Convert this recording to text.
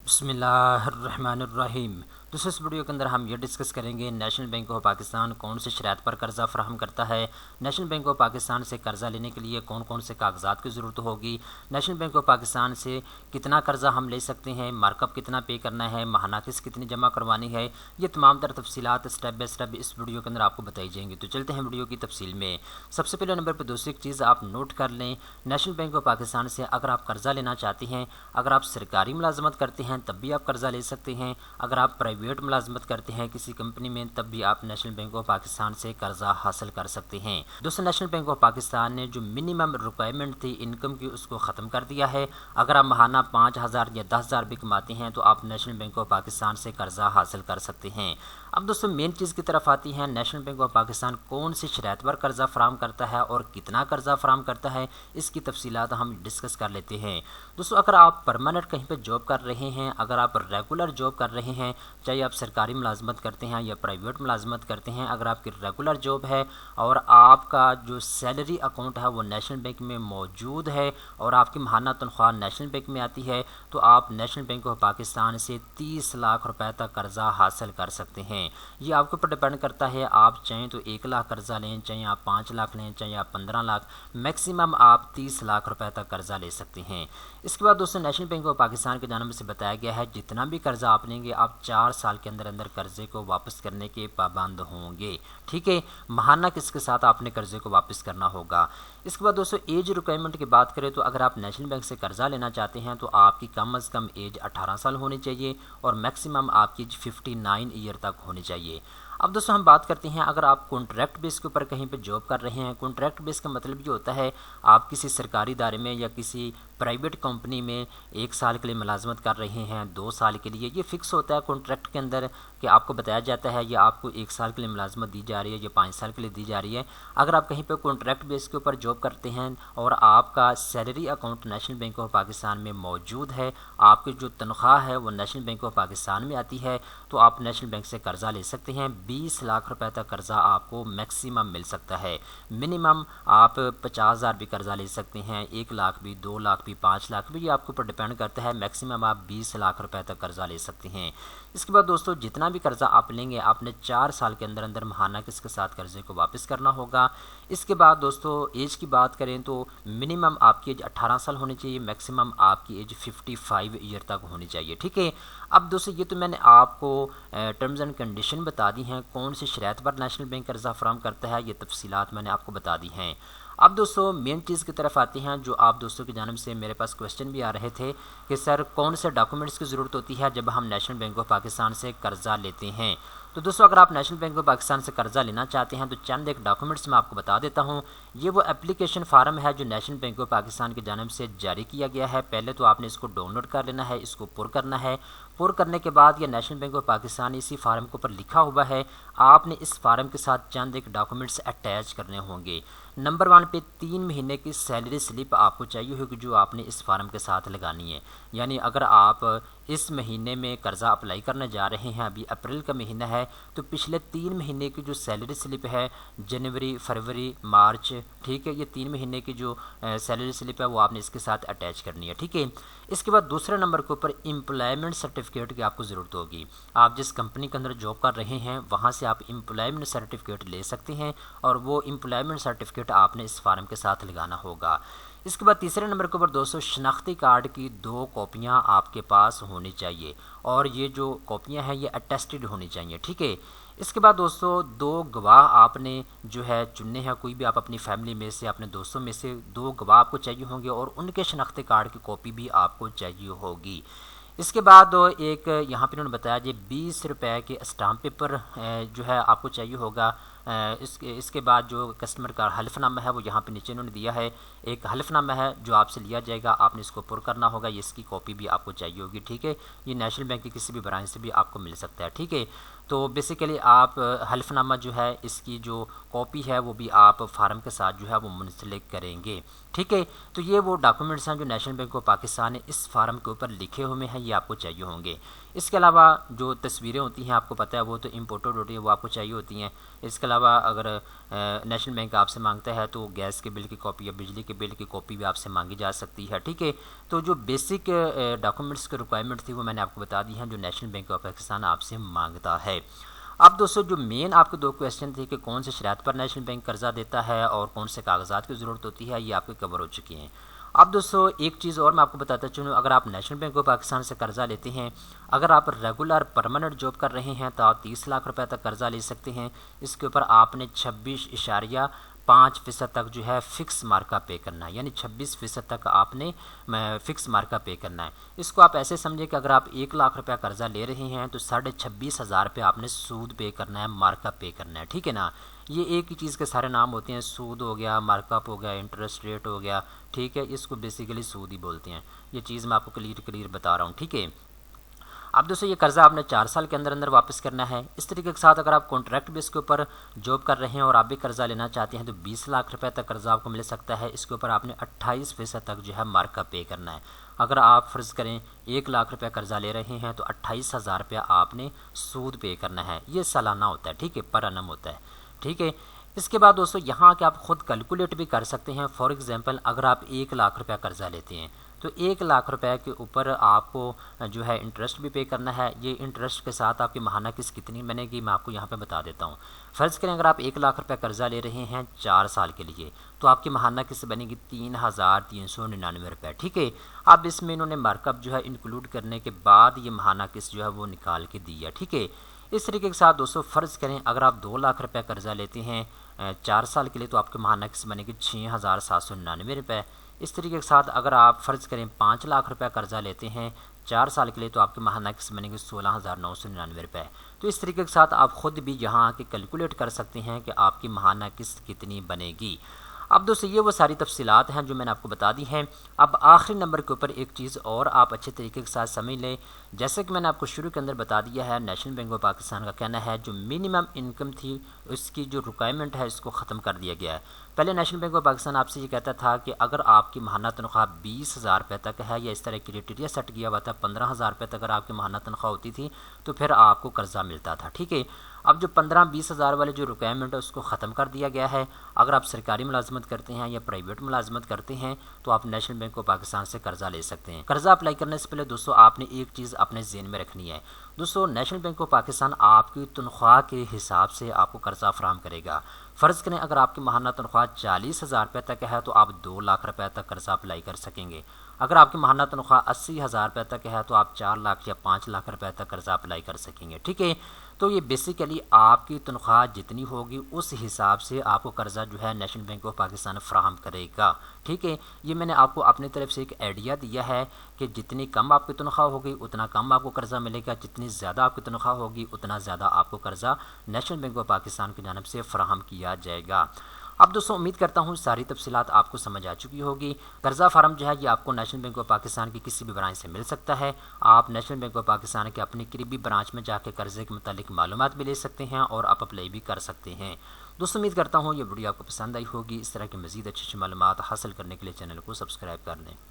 बिस्मिल्लाहिर्रहमानिर्रहीम। दोस्तों, इस वीडियो के अंदर हम ये डिस्कस करेंगे नेशनल बैंक ऑफ पाकिस्तान कौन सी शराइत पर कर्ज़ा फराहम करता है, नेशनल बैंक ऑफ पाकिस्तान से कर्ज़ा लेने के लिए कौन कौन से कागजात की ज़रूरत होगी, नेशनल बैंक ऑफ पाकिस्तान से कितना कर्ज़ा हम ले सकते हैं, मार्कअप कितना पे करना है, महाना किस्त कितनी जमा करवानी है, ये तमाम तर तफसीलात स्टेप बाय स्टेप इस वीडियो के अंदर आपको बताई जाएंगी। तो चलते हैं वीडियो की तफसील में। सबसे पहले नंबर पर दोस्तों एक चीज़ आप नोट कर लें, नेशनल बैंक ऑफ पाकिस्तान से अगर आप कर्ज़ा लेना चाहते हैं, अगर आप सरकारी मुलाजमत करते हैं तब भी आप कर्ज़ा ले सकते हैं, अगर आप प्राइवेट मुलाजमत करते हैं किसी कंपनी में तब भी आप नेशनल बैंक ऑफ पाकिस्तान से कर्ज़ा हासिल कर सकते हैं। दोस्तों, नेशनल बैंक ऑफ पाकिस्तान ने जो मिनिमम रिक्वायरमेंट थी इनकम की उसको ख़त्म कर दिया है। अगर आप महाना 5,000 या 10,000 भी कमाते हैं तो आप नेशनल बैंक ऑफ पाकिस्तान से कर्ज़ा हासिल कर सकते हैं। अब दोस्तों मेन चीज़ की तरफ आती है, नेशनल बैंक ऑफ पाकिस्तान कौन सी शराइत पर कर्ज़ा फराहम करता है और कितना कर्ज़ा फराहम करता है, इसकी तफसीलात हम डिस्कस कर लेते हैं। दोस्तों, अगर आप परमानेंट कहीं पर जॉब कर रहे हैं, अगर आप रेगुलर जॉब कर रहे हैं, चाहे आप सरकारी मुलाजमत करते हैं या प्राइवेट मुलाजमत करते हैं, अगर आपकी रेगुलर जॉब है और आपका जो सैलरी अकाउंट है वो नेशनल बैंक में मौजूद है और आपकी महाना तनख्वाह नेशनल बैंक में आती है, तो आप नेशनल बैंक ऑफ पाकिस्तान से 30 लाख रुपए तक कर्ज़ा हासिल कर सकते हैं। ये आपके ऊपर डिपेंड करता है, आप चाहें तो 1 लाख कर्ज़ा लें, चाहे आप 5 लाख लें, चाहे आप 15 लाख, मैक्सिमम आप 30 लाख रुपए तक कर्ज़ा ले सकते हैं। इसके बाद दोस्तों नेशनल बैंक ऑफ पाकिस्तान की जानिब से बताया गया है जितना भी कर्ज़ा आप लेंगे आप 4 साल के अंदर अंदर कर्ज़े को वापस करने के पाबंद होंगे। ठीक है, महाना किसके साथ आपने कर्ज़े को वापस करना होगा। इसके बाद दोस्तों एज रिक्वायरमेंट की बात करें तो अगर आप नेशनल बैंक से कर्ज़ा लेना चाहते हैं तो आपकी कम अज़ कम एज 18 साल होनी चाहिए और मैक्सिमम आपकी एज 59 ईयर तक होनी चाहिए। अब दोस्तों हम बात करते हैं, अगर आप कॉन्ट्रैक्ट बेस के ऊपर कहीं पे जॉब कर रहे हैं, कॉन्ट्रैक्ट बेस का मतलब ये होता है आप किसी सरकारी इदारे में या किसी प्राइवेट कंपनी में 1 साल के लिए मुलाजमत कर रहे हैं, 2 साल के लिए, ये फिक्स होता है कॉन्ट्रैक्ट के अंदर कि आपको बताया जाता है या आपको 1 साल के लिए मुलाजमत दी जा रही है या 5 साल के लिए दी जा रही है। अगर आप कहीं पर कॉन्ट्रैक्ट बेस के ऊपर जॉब करते हैं और आपका salary account national bank of Pakistan में मौजूद है, आपकी जो तनख्वाह है वो नेशनल बैंक ऑफ पाकिस्तान में आती है, तो आप नेशनल बैंक से कर्ज़ा ले सकते हैं। 20 लाख रुपए तक कर्ज़ा आपको मैक्सिमम मिल सकता है। मिनिमम आप 50,000 भी कर्ज़ा ले सकते हैं, 1 लाख भी, 2 लाख भी, 5 लाख भी, ये आपके ऊपर डिपेंड करता है। मैक्सिमम आप 20 लाख रुपए तक कर्ज़ा ले सकते हैं। इसके बाद दोस्तों जितना भी कर्ज़ा आप लेंगे आपने 4 साल के अंदर अंदर महाना किसके साथ कर्ज़े को वापस करना होगा। इसके बाद दोस्तों एज की बात करें तो मिनिमम आपकी एज 18 साल होनी चाहिए, मैक्सिमम आपकी एज 55 ईयर तक होनी चाहिए। ठीक है, अब दोस्तों ये तो मैंने आपको टर्म्स एंड कंडीशन बता दी हैं, कौन सी शराइत पर नेशनल बैंक कर्ज़ा फराहम करता है, ये तफसीलात मैंने आपको बता दी हैं। अब दोस्तों मेन चीज़ की तरफ आते हैं, जो आप दोस्तों की जानिब से मेरे पास क्वेश्चन भी आ रहे थे कि सर कौन से डॉक्यूमेंट्स की ज़रूरत होती है जब हम नेशनल बैंक ऑफ पाकिस्तान से कर्ज़ा लेते हैं। तो दोस्तों अगर आप नेशनल बैंक ऑफ पाकिस्तान से कर्ज़ा लेना चाहते हैं तो चंद एक डॉक्यूमेंट्स मैं आपको बता देता हूं। ये वो एप्लीकेशन फार्म है जो नेशनल बैंक ऑफ पाकिस्तान की जानिब से जारी किया गया है। पहले तो आपने इसको डाउनलोड कर लेना है, इसको पुर करना है। पुर करने के बाद ये नेशनल बैंक ऑफ पाकिस्तान इसी फार्म के ऊपर लिखा हुआ है, आपने इस फार्म के साथ चंद एक डॉक्यूमेंट्स अटैच करने होंगे। नंबर 1 पे 3 महीने की सैलरी स्लिप आपको चाहिए होगी जो आपने इस फार्म के साथ लगानी है। यानी अगर आप इस महीने में कर्ज़ा अप्लाई करने जा रहे हैं, अभी अप्रैल का महीना है, तो पिछले 3 महीने की जो सैलरी स्लिप है, जनवरी, फरवरी, मार्च, ठीक है, ये 3 महीने की जो सैलरी स्लिप है वो आपने इसके साथ अटैच करनी है। ठीक है, इसके बाद दूसरे नंबर के ऊपर एम्प्लॉयमेंट सर्टिफिकेट की आपको ज़रूरत होगी। आप जिस कंपनी के अंदर जॉब कर रहे हैं वहाँ से आप एम्प्लॉयमेंट सर्टिफिकेट ले सकते हैं और वो एम्प्लॉयमेंट सर्टिफिकेट आपने इस फार्म के साथ लगाना होगा। इसके बाद तीसरे नंबर के ऊपर दोस्तों शनाख्ती कार्ड की 2 कॉपियाँ आपके पास होनी चाहिए और ये जो कॉपियाँ हैं ये अटेस्टेड होनी चाहिए। ठीक है, इसके बाद दोस्तों 2 गवाह आपने जो है चुनने हैं, कोई भी आप अपनी फैमिली में से, अपने दोस्तों में से 2 गवाह आपको चाहिए होंगे और उनके शनाख्ती कार्ड की कॉपी भी आपको चाहिए होगी। इसके बाद एक यहाँ पर उन्होंने बताया जी 20 रुपये के स्टाम्प पेपर जो है आपको चाहिए होगा। इसके बाद जो कस्टमर का हल्फनामा है वो यहाँ पे नीचे इन्होंने दिया है, एक हल्फनामा है जो आपसे लिया जाएगा, आपने इसको पुर करना होगा, ये इसकी कॉपी भी आपको चाहिए होगी। ठीक है, ये नेशनल बैंक की किसी भी ब्रांच से भी आपको मिल सकता है। ठीक है, तो बेसिकली आप हल्फनामा जो है इसकी जो कॉपी है वो भी आप फार्म के साथ जो है वो मुंसलिक करेंगे। ठीक है, तो ये वो डॉक्यूमेंट्स हैं जो नेशनल बैंक ऑफ पाकिस्तान ने इस फार्म के ऊपर लिखे हुए हैं, ये आपको चाहिए होंगे। इसके अलावा जो तस्वीरें होती हैं आपको पता है वो तो इम्पोर्टेड होती है, वो आपको चाहिए होती हैं। इसके अलावा अलावा अगर नेशनल बैंक आपसे मांगता है तो गैस के बिल की कॉपी या बिजली के बिल की कॉपी भी आपसे मांगी जा सकती है। ठीक है, तो जो बेसिक डॉक्यूमेंट्स की रिक्वायरमेंट थी वो मैंने आपको बता दी हैं जो नेशनल बैंक ऑफ पाकिस्तान आपसे मांगता है। अब दोस्तों जो मेन आपके दो क्वेश्चन थे कि कौन से शरात पर नेशनल बैंक कर्जा देता है और कौन से कागजात की ज़रूरत होती है, ये आपके कवर हो चुकी हैं। अब दोस्तों एक चीज़ और मैं आपको बताता चलूँ, अगर आप नेशनल बैंक ऑफ पाकिस्तान से कर्जा लेते हैं, अगर आप रेगुलर परमानेंट जॉब कर रहे हैं तो आप 30 लाख रुपए तक कर्जा ले सकते हैं। इसके ऊपर आपने 26.5% तक जो है फ़िक्स मार्का पे करना है, यानी 26% तक आपने फ़िक्स मार्का पे करना है। इसको आप ऐसे समझे कि अगर आप 1 लाख रुपया कर्जा ले रहे हैं तो 26,500 रुपये आपने सूद पे करना है, मार्का पे करना है। ठीक है ना, ये एक ही चीज़ के सारे नाम होते हैं, सूद हो गया, मार्कअप हो गया, इंटरेस्ट रेट हो गया। ठीक है, इसको बेसिकली सूद ही बोलते हैं। ये चीज़ मैं आपको क्लियर बता रहा हूँ। ठीक है, अब दोस्तों ये कर्जा आपने 4 साल के अंदर अंदर वापस करना है। इस तरीके के साथ अगर आप कॉन्ट्रैक्ट बेस के ऊपर जॉब कर रहे हैं और आप भी कर्जा लेना चाहते हैं तो 20 लाख रुपए तक कर्जा आपको मिल सकता है। इसके ऊपर आपने 28% तक जो है मार्कअप पे करना है। अगर आप फ़र्ज़ करें 1 लाख रुपया कर्जा ले रहे हैं तो 28,000 रुपया आपने सूद पे करना है। ये सालाना होता है, ठीक है, पर annum होता है। ठीक है, इसके बाद दोस्तों यहाँ के आप ख़ुद कैलकुलेट भी कर सकते हैं। फॉर एग्जांपल अगर आप 1 लाख रुपया कर्जा लेते हैं तो 1 लाख रुपए के ऊपर आपको जो है इंटरेस्ट भी पे करना है। ये इंटरेस्ट के साथ आपकी माहाना किस्त कितनी बनेगी मैं आपको यहाँ पे बता देता हूँ। फ़र्ज़ करें अगर आप 1 लाख रुपया कर्जा ले रहे हैं 4 साल के लिए तो आपकी माहाना किस्त बनेगी 3,399 रुपये। ठीक है, अब इसमें इन्होंने मार्कअप जो है इंक्लूड करने के बाद ये माहाना किस्त जो है वो निकाल के दी है। ठीक है, इस तरीके के साथ दोस्तों फ़र्ज़ करें अगर आप 2 लाख रुपया कर्जा लेते हैं 4 साल के लिए तो आपके माहाना किस्त बनेगी 6,799 रुपये। इस तरीके के साथ अगर आप फ़र्ज़ करें 5 लाख रुपया कर्जा लेते हैं 4 साल के लिए तो आपकी माहाना किस्त बनेगी 16,999 रुपये। तो इस तरीके के साथ आप ख़ुद भी यहाँ आके कैलकुलेट कर सकते हैं कि आपकी माहाना किस्त कितनी बनेगी। अब दोस्तों ये वो सारी तफसीलात हैं जो मैंने आपको बता दी हैं। अब आखिरी नंबर के ऊपर एक चीज़ और आप अच्छे तरीके के साथ समझ लें। जैसे कि मैंने आपको शुरू के अंदर बता दिया है, नेशनल बैंक ऑफ पाकिस्तान का कहना है जो मिनिमम इनकम थी उसकी जो रिक्वायरमेंट है इसको ख़त्म कर दिया गया है। पहले नेशनल बैंक ऑफ पाकिस्तान आपसे ये कहता था कि अगर आपकी माहाना तनख्वाह 20,000 रुपये तक है या इस तरह क्राइटेरिया सेट किया हुआ था 15,000 रुपये तक अगर आपकी माहाना तनख्वाह होती थी तो फिर आपको कर्जा मिलता था। ठीक है, अब जो 15-20 हज़ार वाले जो रिक्वायरमेंट है उसको ख़त्म कर दिया गया है। अगर आप सरकारी मुलाजमत करते हैं या प्राइवेट मुलाजमत करते हैं तो आप नेशनल बैंक ऑफ पाकिस्तान से कर्जा ले सकते हैं। कर्जा अप्लाई करने से पहले दोस्तों आपने एक चीज़ अपने ज़हन में रखनी है। दोस्तों नेशनल बैंक ऑफ पाकिस्तान आपकी तनख्वाह के हिसाब से आपको कर्जा फराहम करेगा। फ़र्ज़ करें अगर आपकी माहाना तनख्वाह 40,000 रुपये तक है तो आप 2 लाख रुपये तक कर्जा अप्लाई कर सकेंगे। अगर आपकी माहाना तनख्वाह 80,000 रुपये तक है तो आप 4 लाख या 5 लाख रुपये तक कर्जा अप्लाई कर सकेंगे। ठीक है, तो ये बेसिकली आपकी तनख्वाह जितनी होगी उस हिसाब से आपको कर्जा जो है नेशनल बैंक ऑफ पाकिस्तान फ्राहम करेगा। ठीक है, ये मैंने आपको अपनी तरफ से एक आइडिया दिया है कि जितनी कम आपकी तनख्वाह होगी उतना कम आपको कर्जा मिलेगा, जितनी ज़्यादा आपकी तनख्वाह होगी उतना ज़्यादा आपको कर्जा नेशनल बैंक ऑफ पाकिस्तान की जानिब से फ़राहम किया जाएगा। अब दोस्तों उम्मीद करता हूँ सारी तफसीलात आपको समझ आ चुकी होगी। कर्जा फार्म जो है ये आपको नेशनल बैंक ऑफ पाकिस्तान की किसी भी ब्रांच से मिल सकता है। आप नेशनल बैंक ऑफ पाकिस्तान के अपनी करीबी ब्रांच में जाकर कर्जे के मुतालिक मालूमात भी ले सकते हैं और आप अप्लाई भी कर सकते हैं। दोस्तों उम्मीद करता हूँ ये वीडियो आपको पसंद आई होगी। इस तरह की मज़ीद अच्छी मालूमात हासिल करने के लिए चैनल को सब्सक्राइब कर लें।